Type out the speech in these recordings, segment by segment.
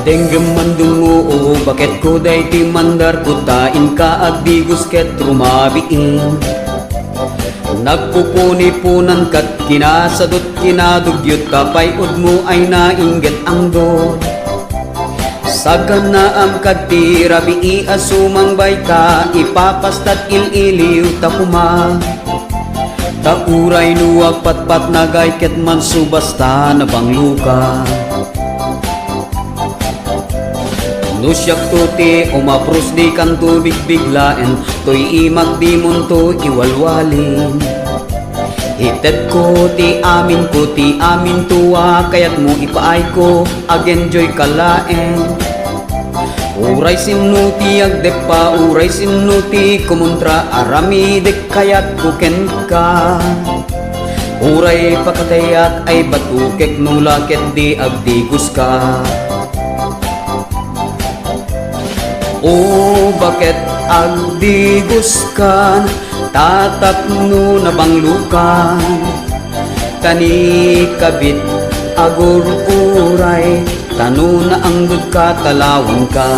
Denggem mandungo bakit ko day ti mandar kutain ka agdigos ket rumabiin. Nagpupuni-punan kat kinasadot kinadugyot kapay udmo ay nainggit ang do. Sagan na am kadti rabii asumang bayta ipapastat ililiw ta kuma. Tauray nuwag patpat nagay ket man subasta na bangluka. Nusyak tuti umapros di kan tubig biglaen to'y imag di munto iwalwalin. Ited ko ti amin tuwa kayat mo ipaay ko ag-enjoy kalaen. Uray sinuti agdepa uray sinuti kumontra aramidek kayat kuken ka. Uray pakatayak ay batukek nulaket di agdigos ka. O bakit agdigos kan tatapno na banglukan. Kani kabit agur uray tano na ang ka talawan ka.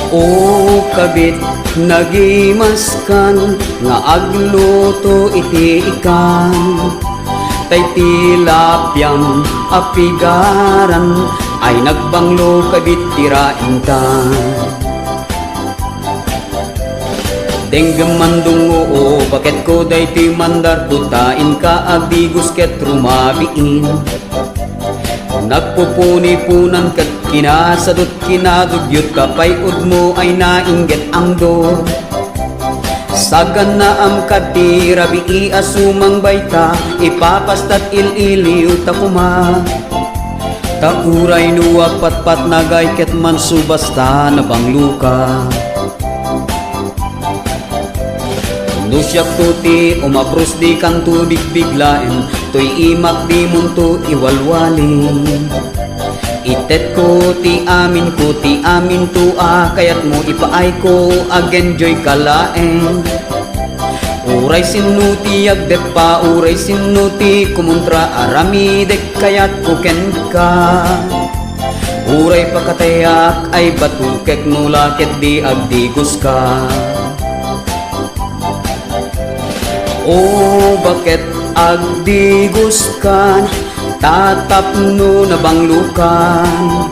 O kabit nagimaskan nga agluto iti ikan. Tay tilapyang apigaran ay nagbanglo kabit tirain ka. Denggem mandungo bakit ko day ti mandar kutain ka agdigos ket rumabiin. Nagpupuni-punan kat kinasadot kinadugyot kapay udmo ay nainggit ang do. Sagan na am kadti rabii asumang bayta ipapastat ililiw ta kuma. Tauray nuwag patpat nagay ket man subasta na bangluka. Nusyak tuti umapros di kan tubig biglaen to'y imak di munto iwalwalin. Itet ko ti amin tua kayat mo ipaay ko ag-enjoy kalaen. Uray sinuti agdepa uray sinuti kumontra aramidek kayat kuken ka. Uray pakatayak ay batukek nulaket di agdigos ka. O bakit agdigos kan tatapno na banglukan.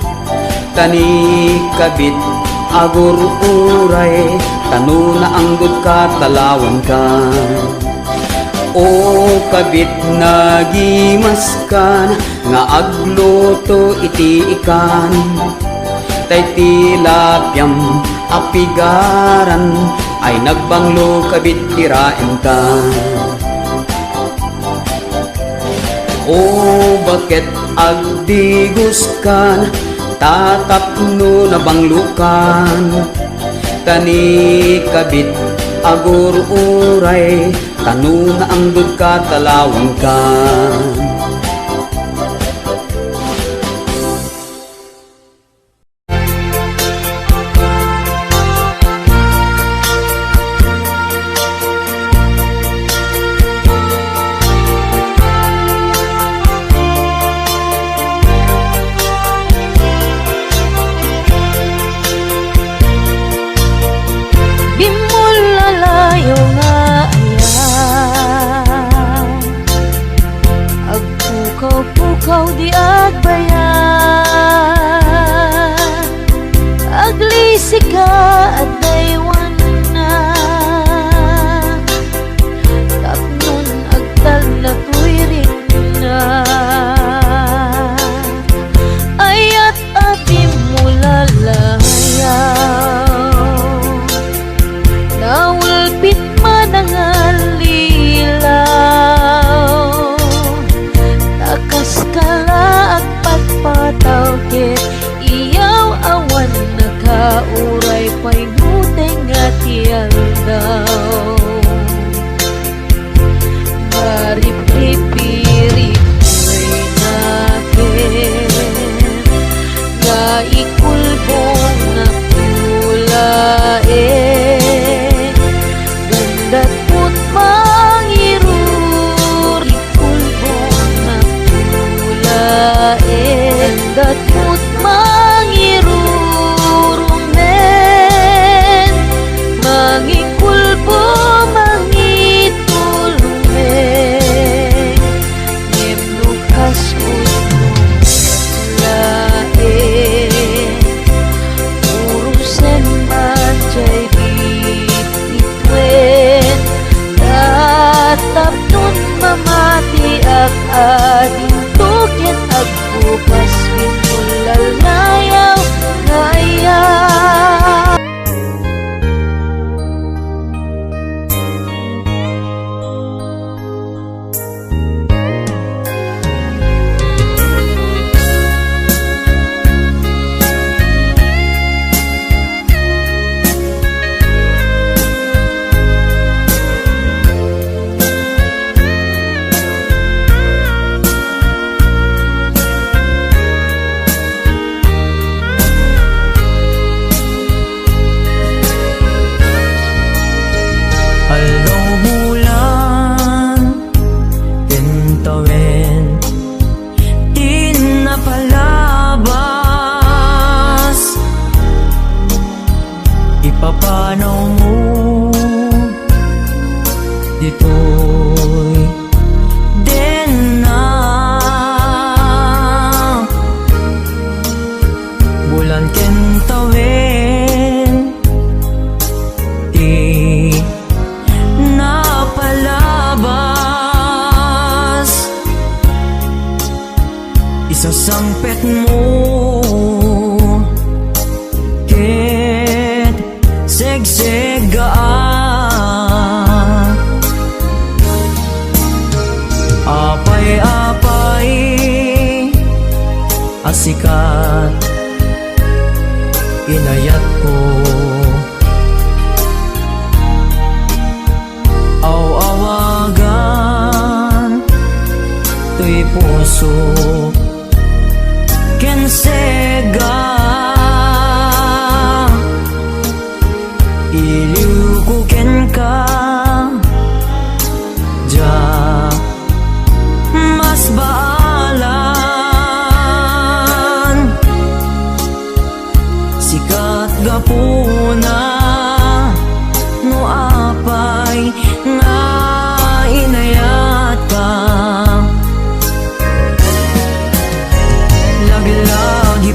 Kani kabit agur uray tano na anggod ka talawan ka. O kabit nagimaskan nga agluto iti ikan. Tay tilapyang apigaran ay nagbanglo kabit tirain ka. O bakit agdigos kan tatapno na banglukan. Kani kabit agur uray tano na anggod ka talawan ka. Mangikulbo, mangitulong ngem lukas unong lain urusan manjay bititwen tatap nun mamati ak ading tukyan agbukas pinulal ngayaw ngaya. Ipapanaw mo dito'y din na bulan kentawin di napalabas isasampet mo segsegaan apay-apay asikat inayat ko aw-awagan to'y puso kensega iliw ko ken ka ja mas baalan sikat gapuna no apay nga inayat ka lagi-lagi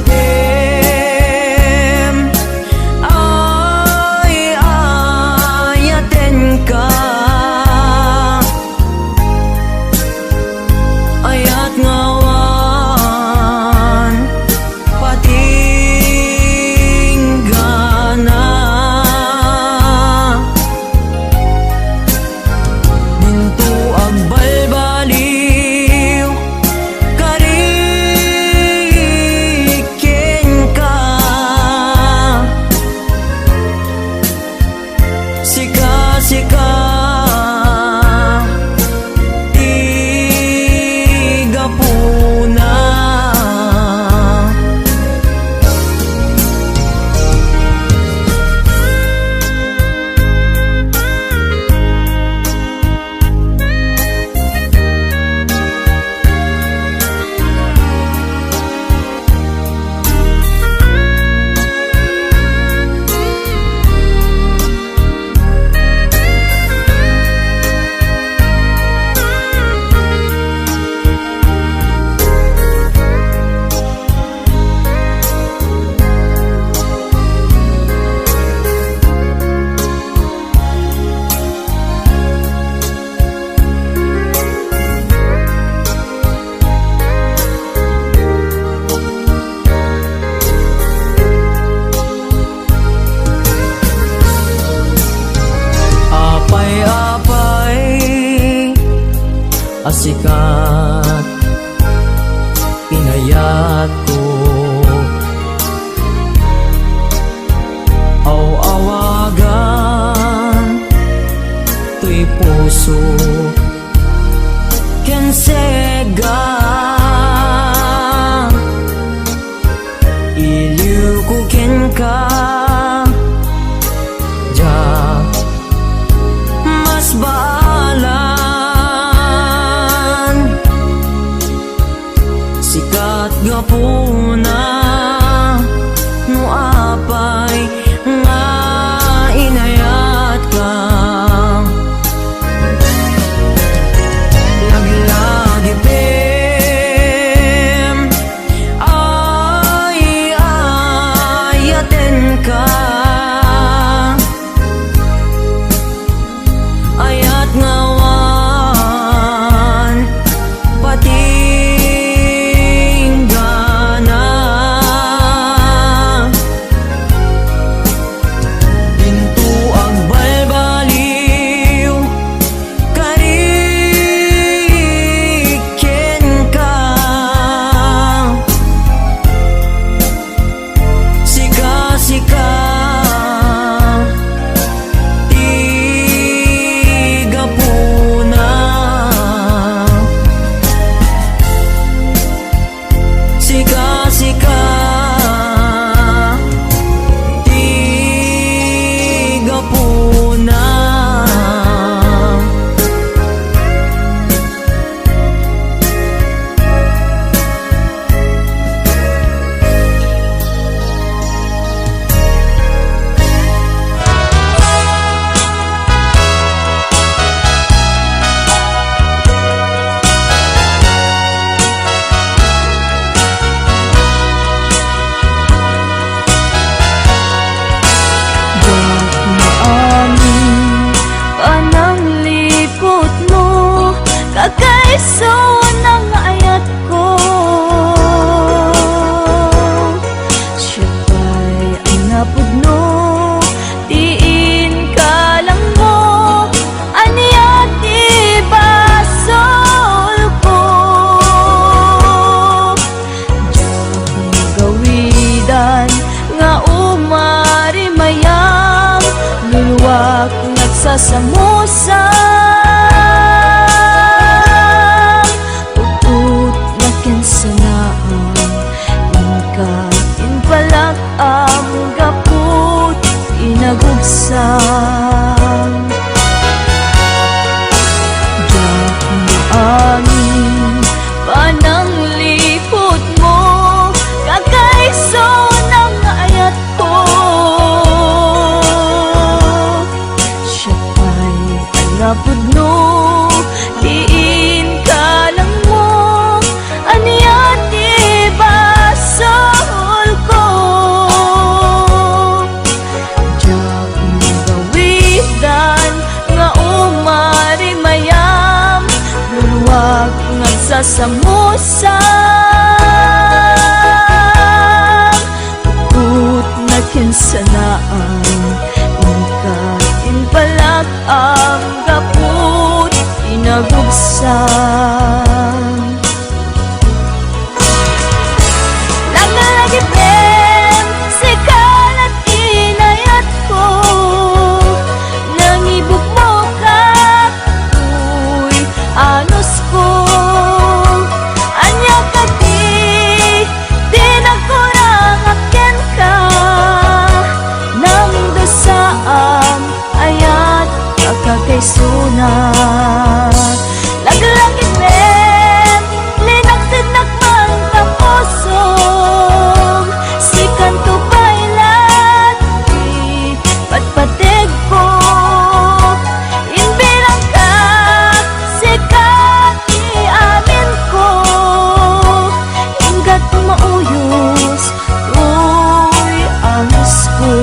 asikat inayat ko aw-awagan to'y puso kensega iliw ko ken ka ja mas baalan sikat gapuna no apay nga inayat nagsasamusang Puput na kinsanaan Ingkat inpalak ang gaput Inagugsang Yak maangin pananglipot mo Kakaiso ng ayat ko Siya pa'y alapod no Diin ka lang mo Aniyat ibasol ko Diyak magawidan nga umari mayam Luluwag nagsasamusang Puput na kinsanaan Ingkat inpalak ang gaput Inagugsang Nagalagipin sikal at inayat ko Nangibog mo kat uy anos ko Anya ka di nagkurang akin ka Nang dasaang ayat kakakaisunan Laglagipin linaksid nakman tapusong Sikan to pailat di patpatig ko Inbilang ka sikat di amin ko Inggat mauyos uy angis ko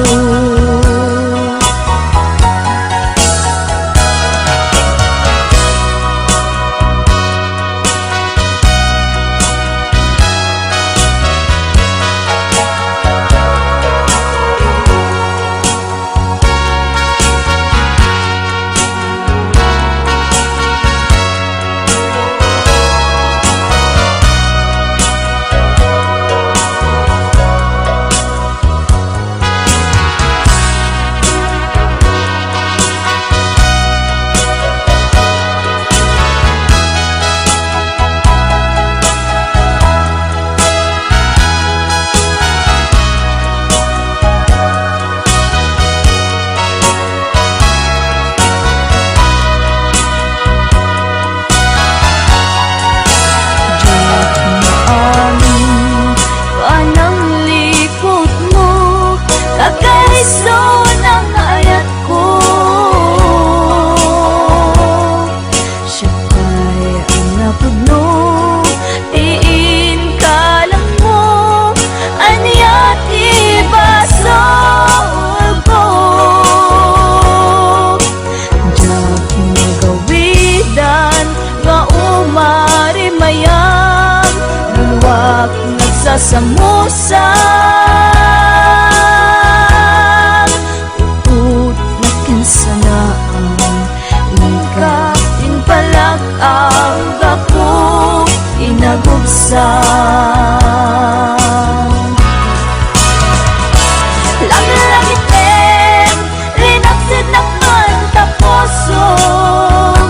Nagsasamusang Puput na kinsanaan Ingkat inpalak ang gaput Inagugsang Laglagipin linaksid nakman tapusong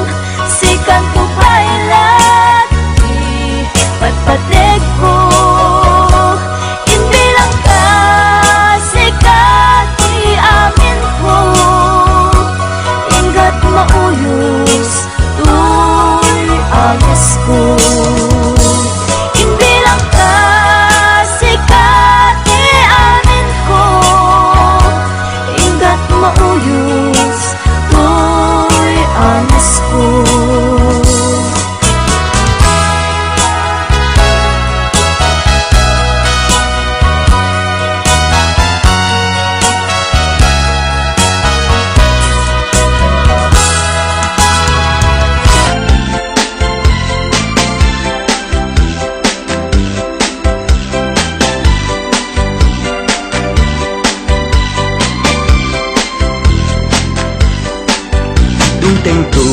Sikan ko pailat di patpatig ko Inbilang ka sikat di amin ko Ingkat mauyos tuy agis ko Inbilang ka sikat di amin ko Ingkat mauyos tuy agis ko Tengto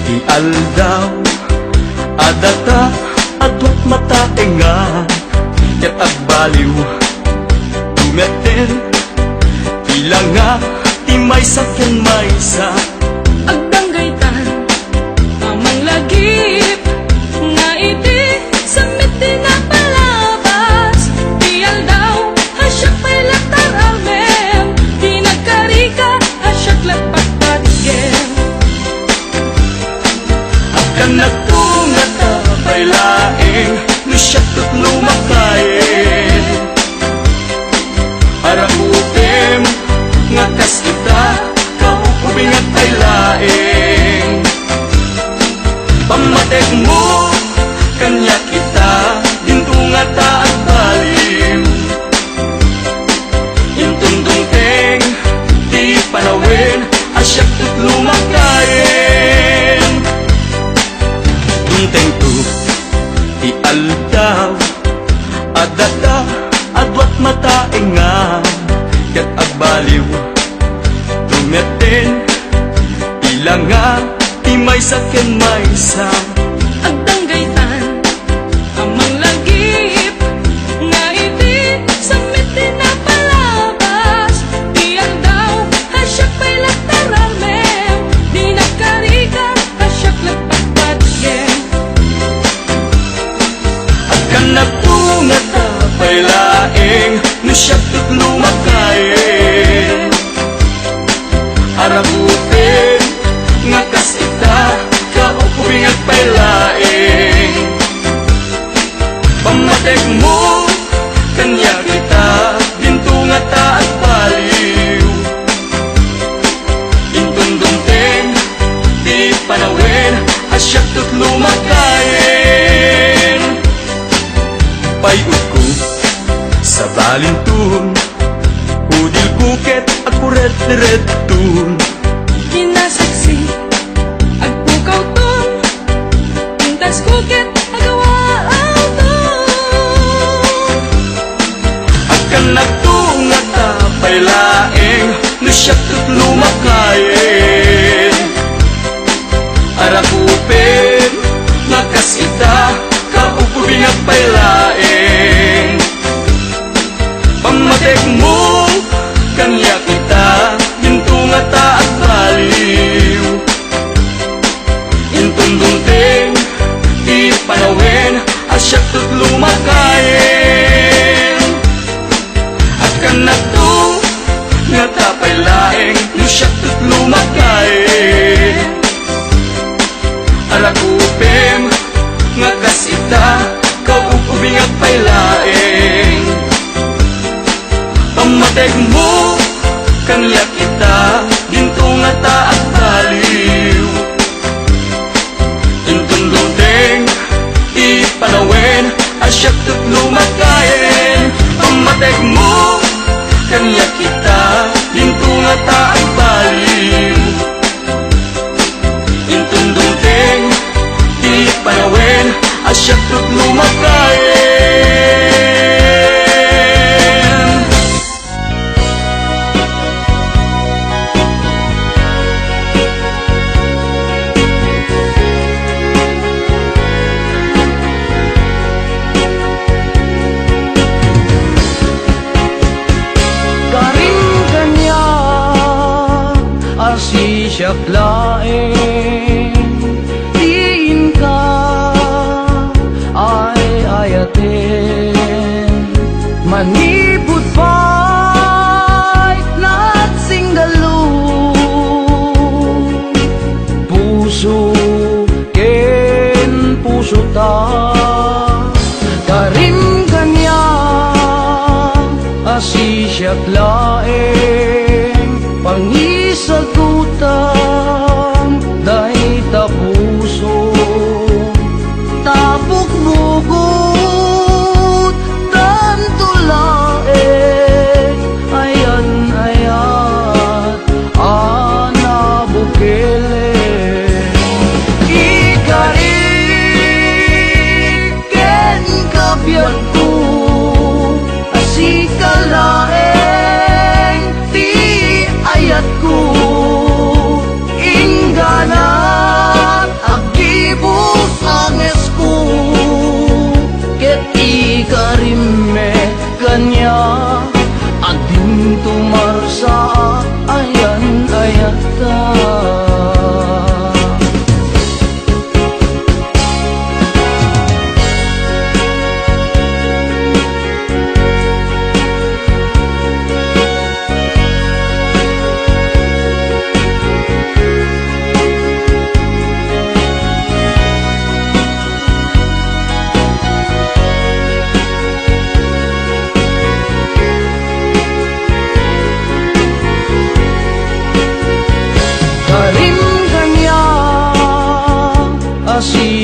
di aldaw adata atwat mata tenga ket agbaliw tumeter ilang nga ti may sakyan maysa Pamatek mo kanya kita dinto nga taat baliw. Intundong teng di panawin asyak tut lumakain. Tunteng tu ialdaw adata adwat mataenga ket agbaliw. Tumetin ilanga timay saken maysa Agdanggaytan amang lagip nga hindi samit pinapalabas. Diyan daw hasyak pa'y lagtaramem, di nagkarika hasyak lagpagpatgen. Agkanap tungat apay laeng no siyak tut lumakain. Arabutin nga kasita kaupuing at pailaing. Pamatek mo kanya kita dinto nga taat baliw. Intundungteng di panawin asyak tut lumakain. Payud ko sa balintun udil buket at kuret-ret tun. Kinasaksi agpukaw ton, pintas kuket agawaaw ton. Agkanap tungat apay laeng no siyak tut lumakain. Arakupin nakasita kaupubing at pailaeng. Pamatek mo kanya kita dinto nga taat baliw. Intundungteng di panawin asyak tut lumakain. Agkanap to nga tapay laeng no siyak tut lumakain. Arakupem nga kasita kaupubing at pailaeng. Pamatek mo kanya kita dinto nga taat baliw. Intundungteng di panawin asyak tut lumakain. Pamatek mo kanya kita dinto nga taat baliw. Intundungteng di panawin asyak tut lumakain. Siyak laeng diin ka ay ayatin manipud pa'y nagsinggalong puso ken puso ta karim kanya asisyak laeng pangisagutan dahi tapuso tapok bugot tanto laeng ayan ayat ana bukele ikariken kabiyan ko asikalaeng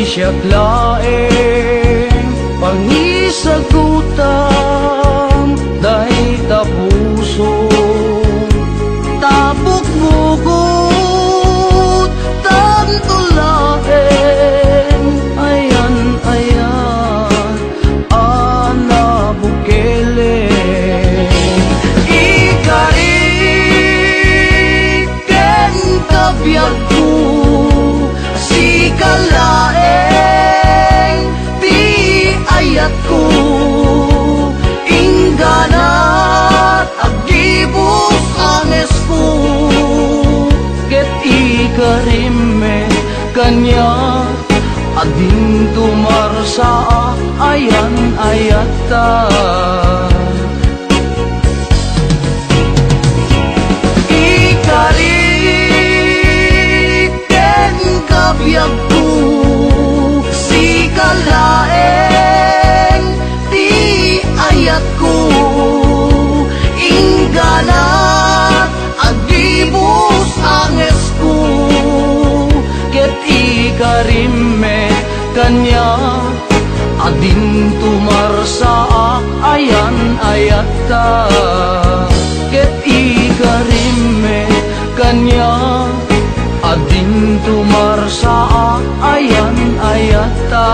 siya laeng pangisagutan dahi tapuso tabok bugot tanto laeng ayan ana bukele ikariken kabiyag ko si kalaeng ti ayat ko ingganat agibus anges ko ket ikarime kanya ading tumarsa ayan ayata ikariken kabiyag ko si kalaeng ti ayat ko ingganat agibus anges ko ket ikarime kanya adin tumarsa ayan ayata ket ikarime kanya adin tumarsa ayan ayata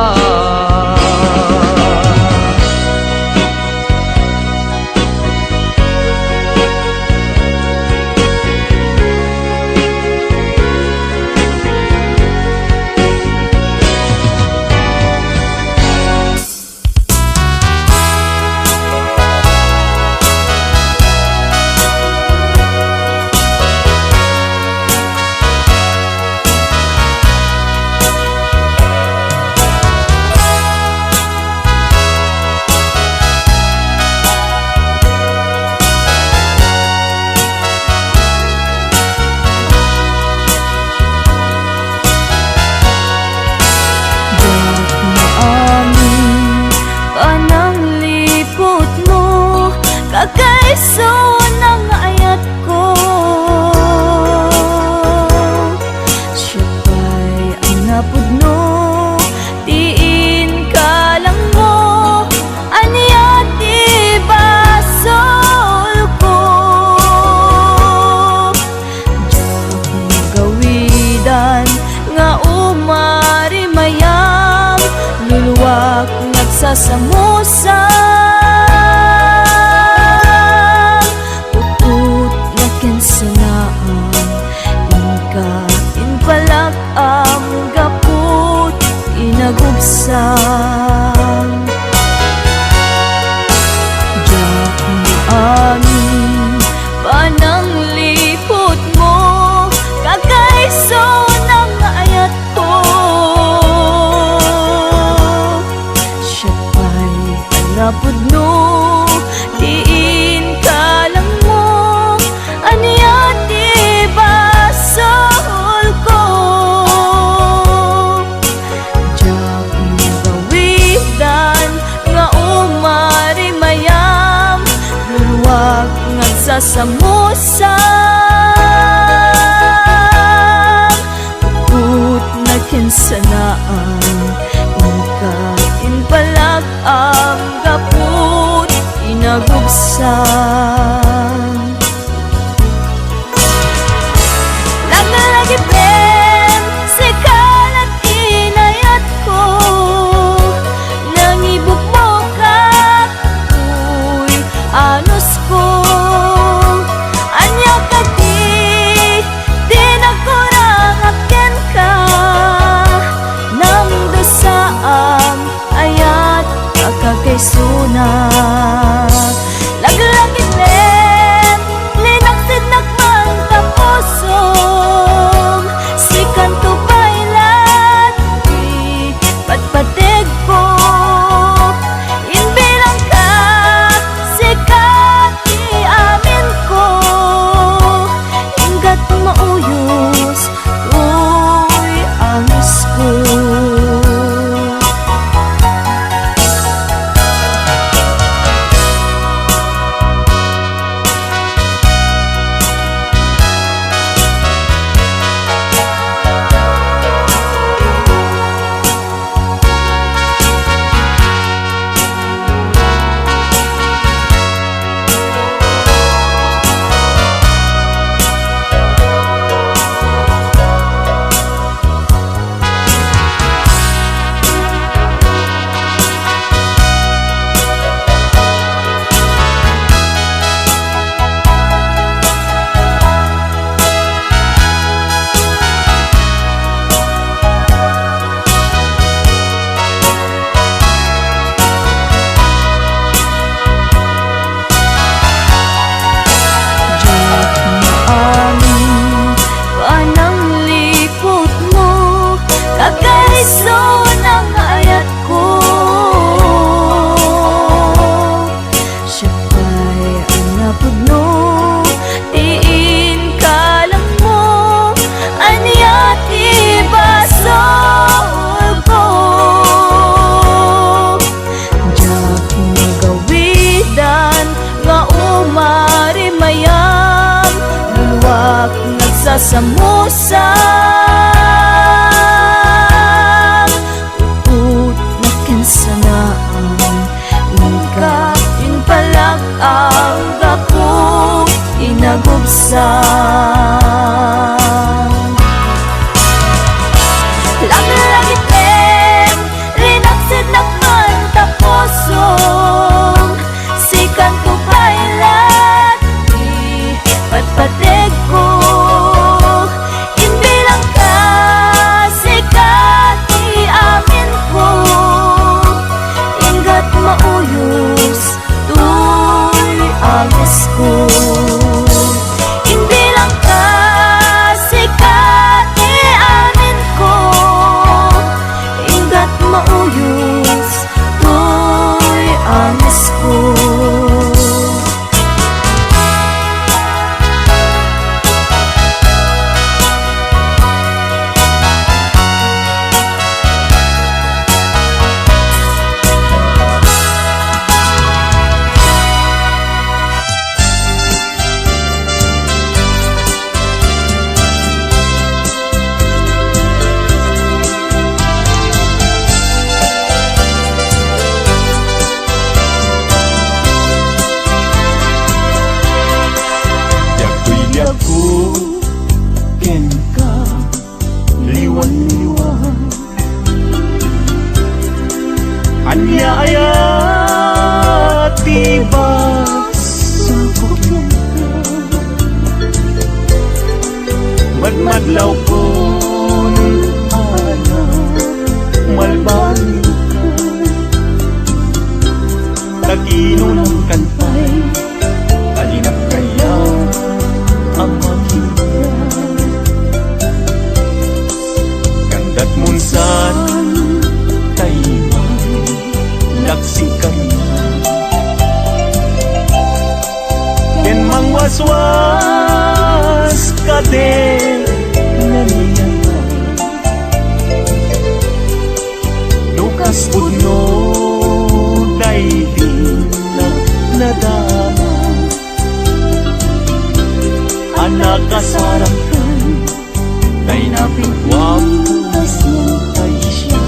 Kagaiso ng ayat ko, siya ba'y ang napudno, tiin ka lang mo, aniya di basol ko. Diyak magawidan nga umari mayam, luluwag nagsasamusa nagubsang diyak mo amin pananglipot mo kagaiso ng ayat ko siya pa'y alapod no diin ka lang mo aniya di basol ko sasamusa put na kinsanaan inka inpalag ang gaput inagubsan lagi pen sekalat inayat ko nangibuk mo ka uy anus ko kay sunat laglagit Katmunsan tayman laksikan ken mangwaswas kade naniyan lukas pudno daydi na nadama anak kasarangkan tay napigwag tay siya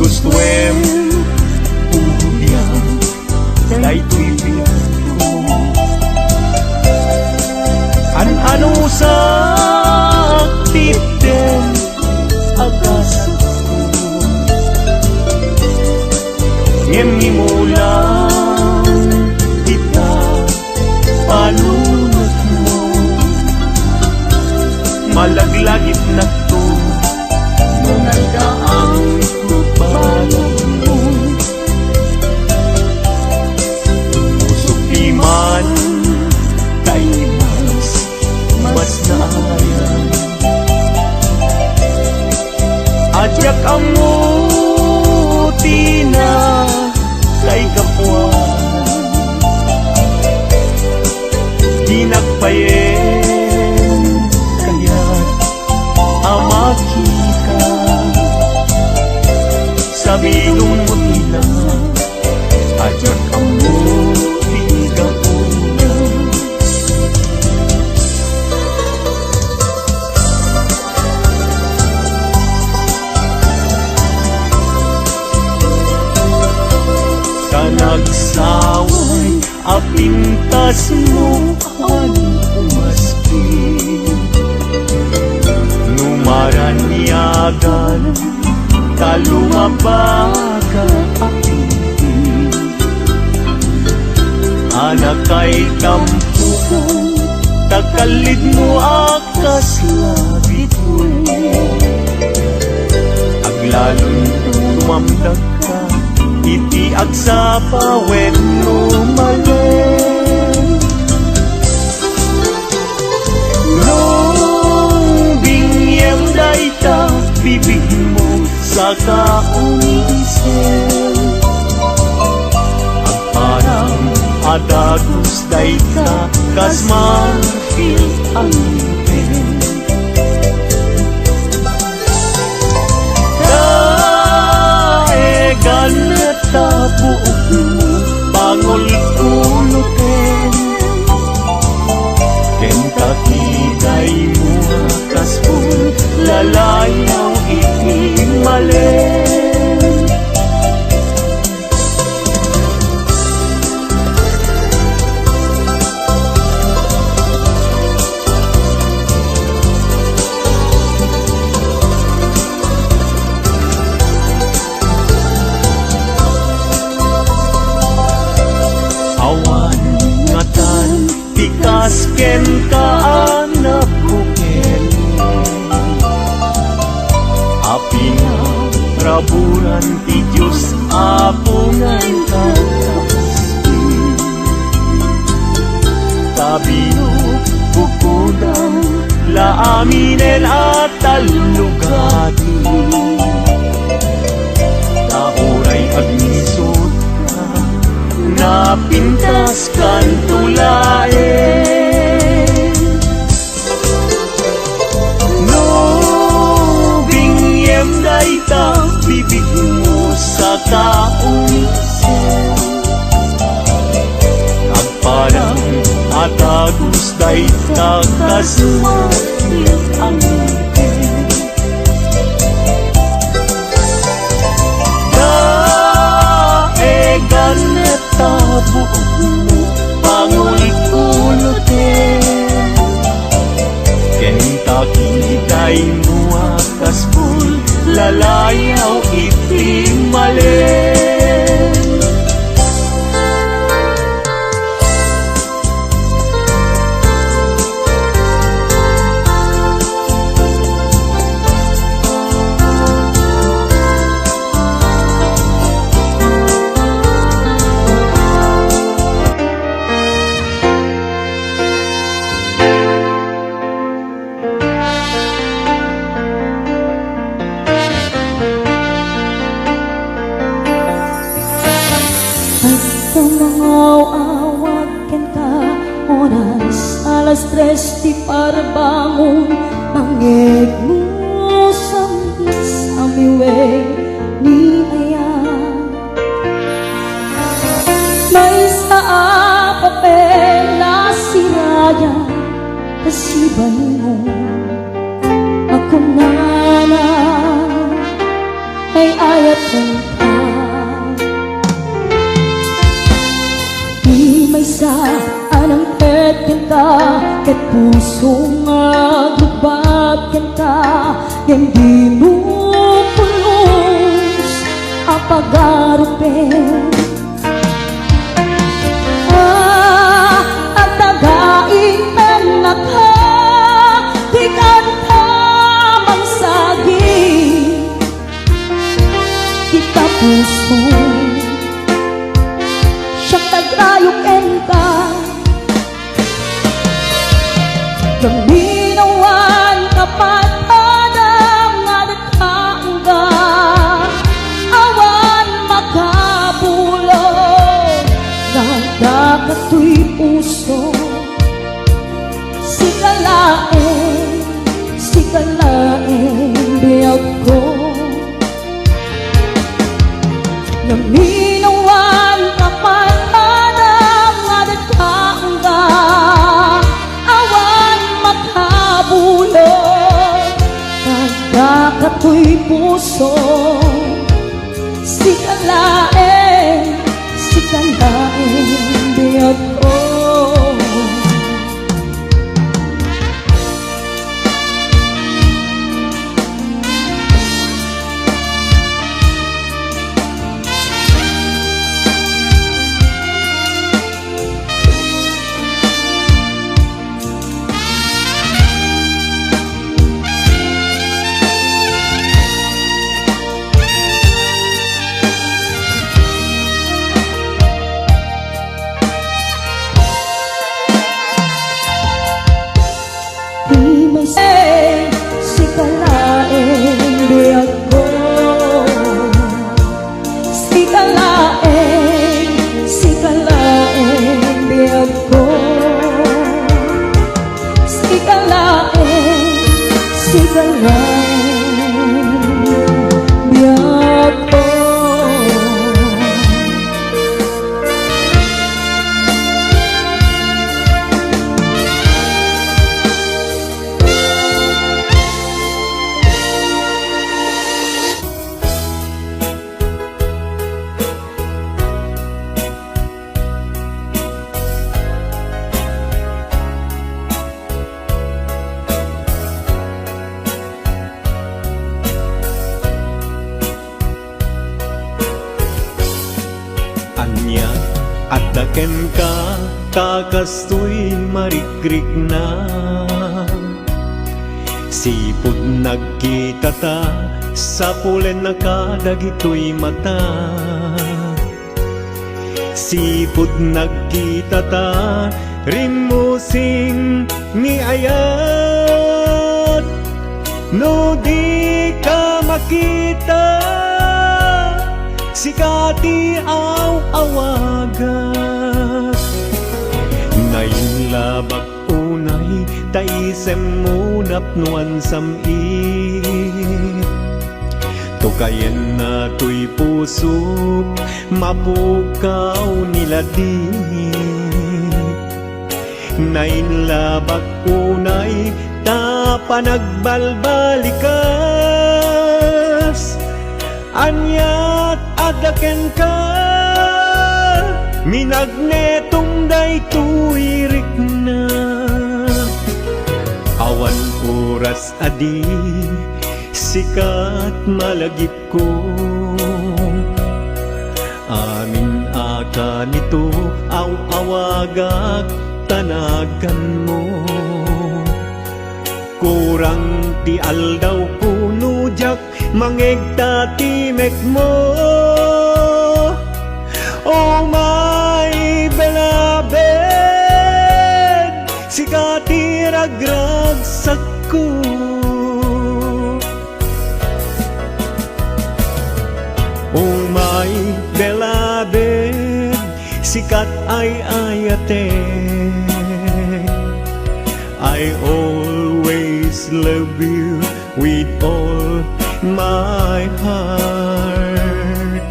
gustuem puhudian day tuibig ko ano sa titen agasat ko ngem nimulan kita palunod mo malaglagit na to nung nagdaang man kay mas naayan adyak amuti na kay kapwa di nagpayen kaya't amakita sabi nung mutila adyak amuti nagsaway apintas mo ang umaski numaranyagan talumabaga apinti anak kay tampukan takalid mo akas labit mo aglalon tumamdag ka iti agsapa when lumalen nung bingyem dayta bibig mo sa kaunisen ang parang adagos dayta kas marfil ang pen ganet tabuok mo bangol kulutin ken kakitay mo kaspul lalayaw iting malen ken kaanak bukel api nga raburan ti Diyos apungan kakaspi tabino bukudan laaminen at talugati nauray agnisot ka napintas kan tulae dayta bibig mo sa kaunisen agparang atagos dayta kasmatil ang pen dae ganet tabuok mo awag ken ka oras alas 3 di para bangon mangeg mo sa miway ni ayan may sa papel na siraya kasiban mo ako na ay ayat ng ka di may sa anang ken ka ket puso nga gubat ken ka hindi mo pulos apagarupen at tagaing naka di kanta magsagi kita puso siya tagrayok enta gaminawan kapatadang nga nagkaangga awan makabulog nagdakato'y puso sikalain biyag ko gaminawan kapatadang nga nagkaangga awan makabulog nagdakato'y puso sikalain biyag ko di may sikalain biyag ko sikalain biyag ko sikalain biyag ko Anya at daken ka kakastoy marikrik na sipod nagkita ta sa pulen na kadagitoy mata sipod nagkita ta rimusing ni ayat no di ka makita sikati awaga nainlabak unay taisem mo napnuan sami tukayen na tuy pusok mapukaw nila di nainlabak unay tapanagbalbalikas anyat adaken ka minagnetong day tuwirik na awan oras adi sikat malagip ko amin aka nito awagak tanagan mo kurang ti aldaw punujak mangegtatimek mo oh my beloved sikati ragragsak ko oh my beloved sikat ay ayate. I always love you with all my heart.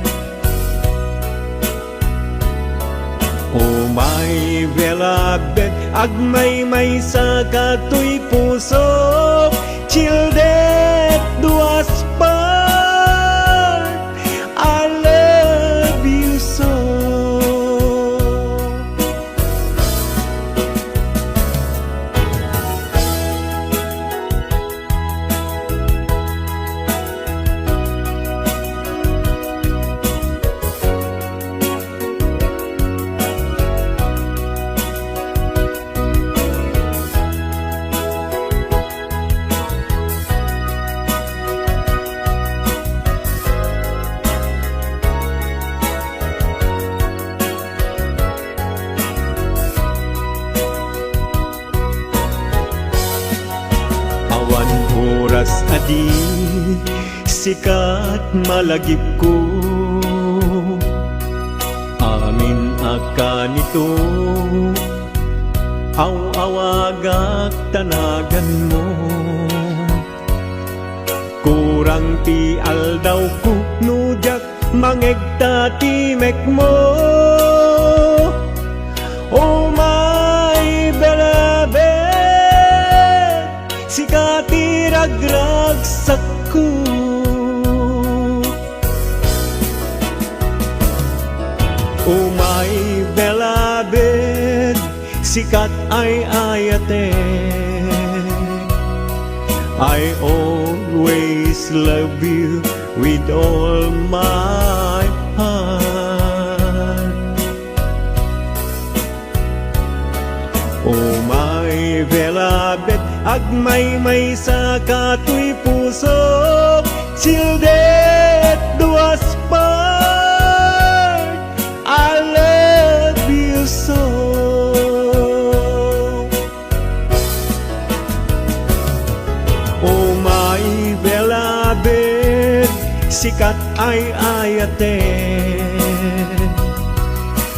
Oh my beloved, agmay-may sa katoy puso, children duas part. I love you so. Awan oras adi, sikat malagip ko. Amin akan ito, aw-awagak tanagan mo. Kurang ti aldaw ko, nujak mangegta ti mek mo. Oh my beloved, sikati ragragsak ko. Oh my beloved, sikat ay ayate. I always love you with all my heart. Oh my beloved, agmay-may sa katoy puso, children duas part. I love you so. Oh my beloved, sikat ay ayate.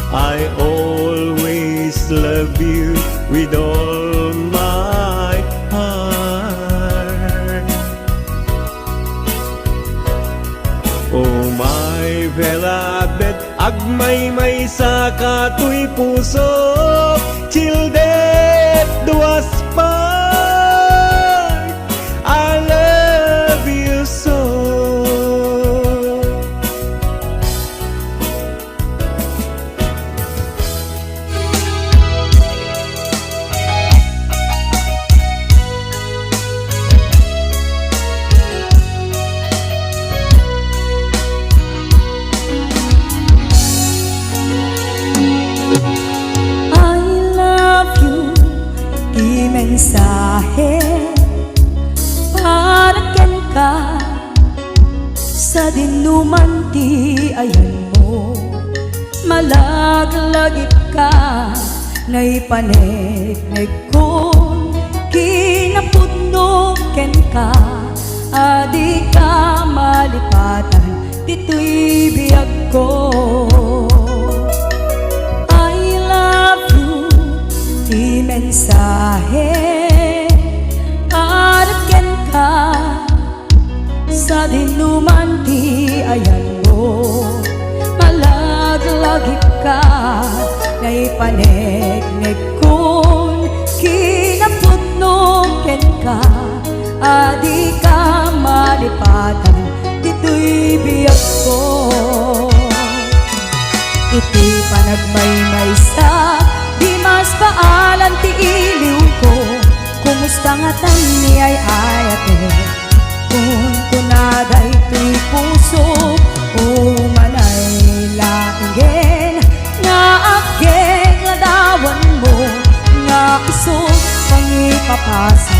I always love you with all my heart. Oh my beloved, agmay-may sa katoy puso, children duas part. I love you so. I love you, di mensahe para ken ka sa dinuman ti ayan mo. Malaglagip ka ngay panegnek kon kinapudno ken ka. Adi ka malipatan dito'y biyag ko. Di mensahe para ken ka sa dinuman ti ayan mo. Malaglagip ka ngay panegnek kon kinapudno ken ka. Adi ka malipatan dito'y biyag ko. Iti panagmaymay sa di mas paalan ti iliw ko. Kumusta nga tan ni ay ayate, kung kunaday tuy puso. O manay laingen nga ageng nga dawan mo, nga isog pangipapasa